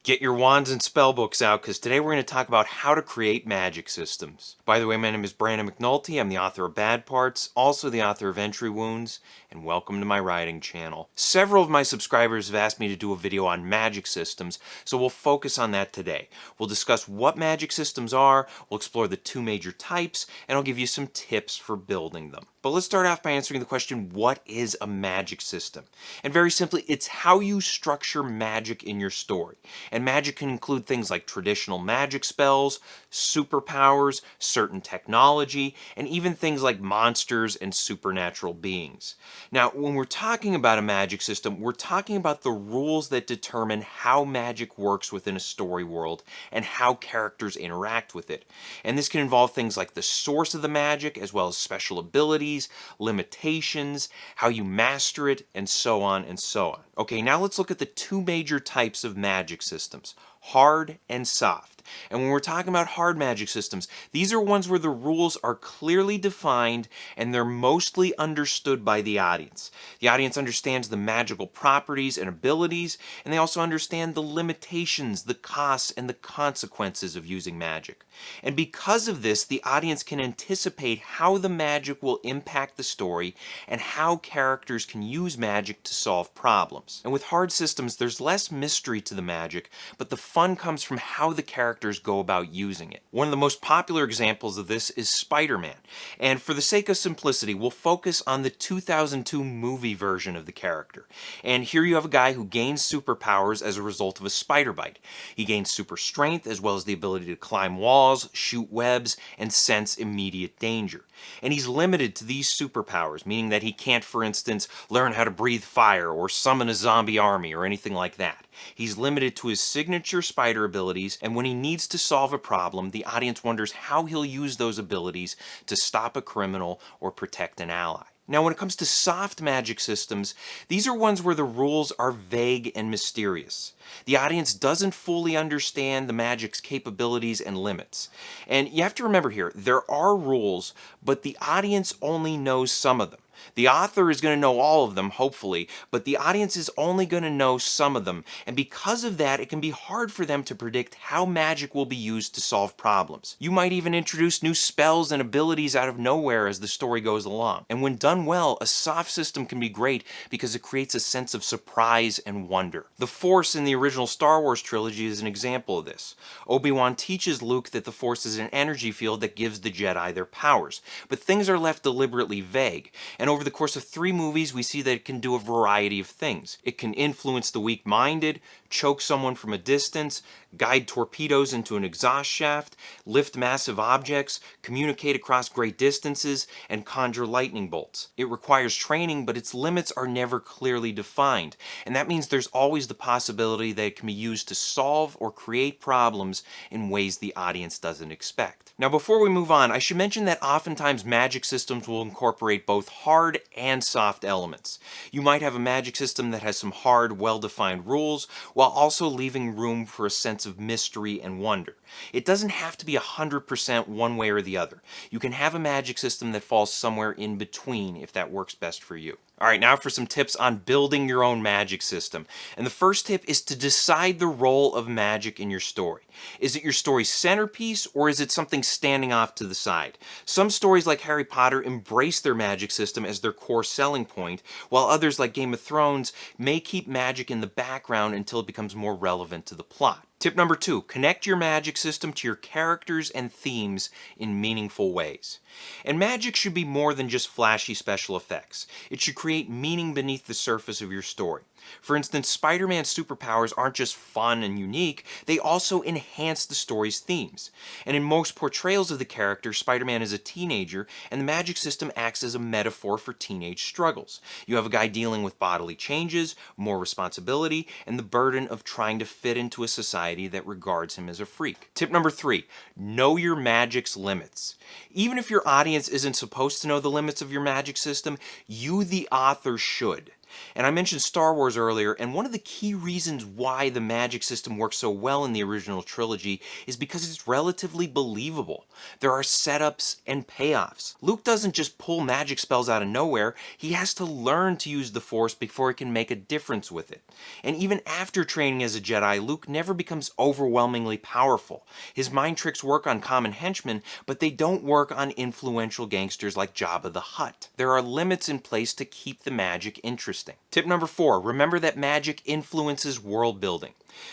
Get your wands and spell books out because today we're going to talk about how to create magic systems. By the way, my name is Brandon McNulty. I'm the author of Bad Parts, also the author of Entry Wounds, and welcome to my writing channel. Several of my subscribers have asked me to do a video on magic systems, so we'll focus on that today. We'll discuss what magic systems are, we'll explore the two major types, and I'll give you some tips for building them. But let's start off by answering the question, what is a magic system? And very simply, it's how you structure magic in your story. And magic can include things like traditional magic spells, superpowers, certain technology, and even things like monsters and supernatural beings. Now, when we're talking about a magic system, we're talking about the rules that determine how magic works within a story world and how characters interact with it. And this can involve things like the source of the magic, as well as special abilities, limitations, how you master it, and so on and so on. Okay, now let's look at the two major types of magic systems, hard and soft. And when we're talking about hard magic systems, these are ones where the rules are clearly defined and they're mostly understood by the audience. The audience understands the magical properties and abilities, and they also understand the limitations, the costs, and the consequences of using magic. And because of this, the audience can anticipate how the magic will impact the story and how characters can use magic to solve problems. And with hard systems, there's less mystery to the magic, but the fun comes from how the characters go about using it. One of the most popular examples of this is Spider-Man. And for the sake of simplicity, we'll focus on the 2002 movie version of the character. And here you have a guy who gains superpowers as a result of a spider bite. He gains super strength as well as the ability to climb walls, shoot webs, and sense immediate danger. And he's limited to these superpowers, meaning that he can't, for instance, learn how to breathe fire or summon a zombie army or anything like that. He's limited to his signature spider abilities, and when he needs to solve a problem, the audience wonders how he'll use those abilities to stop a criminal or protect an ally. Now, when it comes to soft magic systems, these are ones where the rules are vague and mysterious. The audience doesn't fully understand the magic's capabilities and limits. And you have to remember here, there are rules, but the audience only knows some of them. The author is going to know all of them, hopefully, but the audience is only going to know some of them, and because of that, it can be hard for them to predict how magic will be used to solve problems. You might even introduce new spells and abilities out of nowhere as the story goes along. And when done well, a soft system can be great because it creates a sense of surprise and wonder. The Force in the original Star Wars trilogy is an example of this. Obi-Wan teaches Luke that the Force is an energy field that gives the Jedi their powers, but things are left deliberately vague. And over the course of 3 movies, we see that it can do a variety of things. It can influence the weak-minded, choke someone from a distance, guide torpedoes into an exhaust shaft, lift massive objects, communicate across great distances, and conjure lightning bolts. It requires training, but its limits are never clearly defined, and that means there's always the possibility that it can be used to solve or create problems in ways the audience doesn't expect. Now, before we move on, I should mention that oftentimes magic systems will incorporate both hard and soft elements. You might have a magic system that has some hard, well-defined rules, while also leaving room for a sense of mystery and wonder. It doesn't have to be 100% one way or the other. You can have a magic system that falls somewhere in between if that works best for you. Alright, now for some tips on building your own magic system. And the first tip is to decide the role of magic in your story. Is it your story's centerpiece, or is it something standing off to the side? Some stories like Harry Potter embrace their magic system as their core selling point, while others like Game of Thrones may keep magic in the background until it becomes more relevant to the plot. Tip number 2, connect your magic system to your characters and themes in meaningful ways. And magic should be more than just flashy special effects. It should create meaning beneath the surface of your story. For instance, Spider-Man's superpowers aren't just fun and unique, they also enhance the story's themes. And in most portrayals of the character, Spider-Man is a teenager, and the magic system acts as a metaphor for teenage struggles. You have a guy dealing with bodily changes, more responsibility, and the burden of trying to fit into a society that regards him as a freak. Tip number 3, know your magic's limits. Even if your audience isn't supposed to know the limits of your magic system, you, the author, should. And I mentioned Star Wars earlier, and one of the key reasons why the magic system works so well in the original trilogy is because it's relatively believable. There are setups and payoffs. Luke doesn't just pull magic spells out of nowhere, he has to learn to use the Force before he can make a difference with it. And even after training as a Jedi, Luke never becomes overwhelmingly powerful. His mind tricks work on common henchmen, but they don't work on influential gangsters like Jabba the Hutt. There are limits in place to keep the magic interesting. Tip number 4, remember that magic influences world building.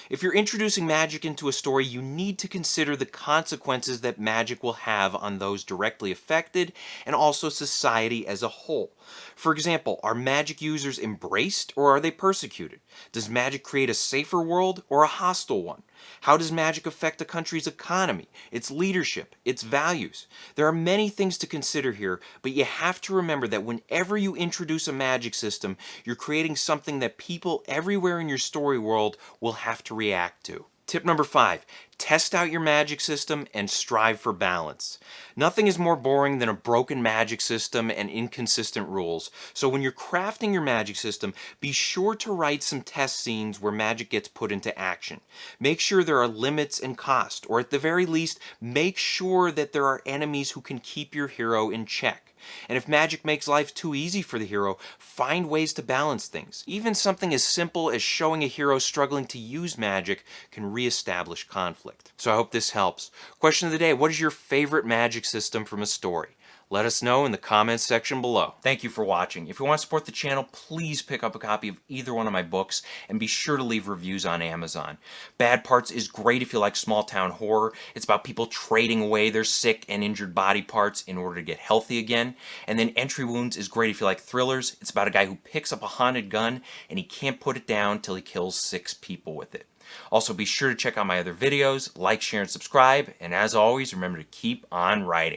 If you're introducing magic into a story, you need to consider the consequences that magic will have on those directly affected and also society as a whole. For example, are magic users embraced or are they persecuted? Does magic create a safer world or a hostile one? How does magic affect a country's economy, its leadership, its values? There are many things to consider here, but you have to remember that whenever you introduce a magic system, you're creating something that people everywhere in your story world will have to react to. Tip number 5, test out your magic system and strive for balance. Nothing is more boring than a broken magic system and inconsistent rules. So when you're crafting your magic system, be sure to write some test scenes where magic gets put into action. Make sure there are limits and cost, or at the very least, make sure that there are enemies who can keep your hero in check. And if magic makes life too easy for the hero, find ways to balance things. Even something as simple as showing a hero struggling to use magic can reestablish conflict. So I hope this helps. Question of the day, what is your favorite magic system from a story? Let us know in the comments section below. Thank you for watching. If you want to support the channel, please pick up a copy of either one of my books and be sure to leave reviews on Amazon. Bad Parts is great if you like small town horror. It's about people trading away their sick and injured body parts in order to get healthy again. And then Entry Wounds is great if you like thrillers. It's about a guy who picks up a haunted gun and he can't put it down till he kills 6 people with it. Also, be sure to check out my other videos, like, share, and subscribe. And as always, remember to keep on writing.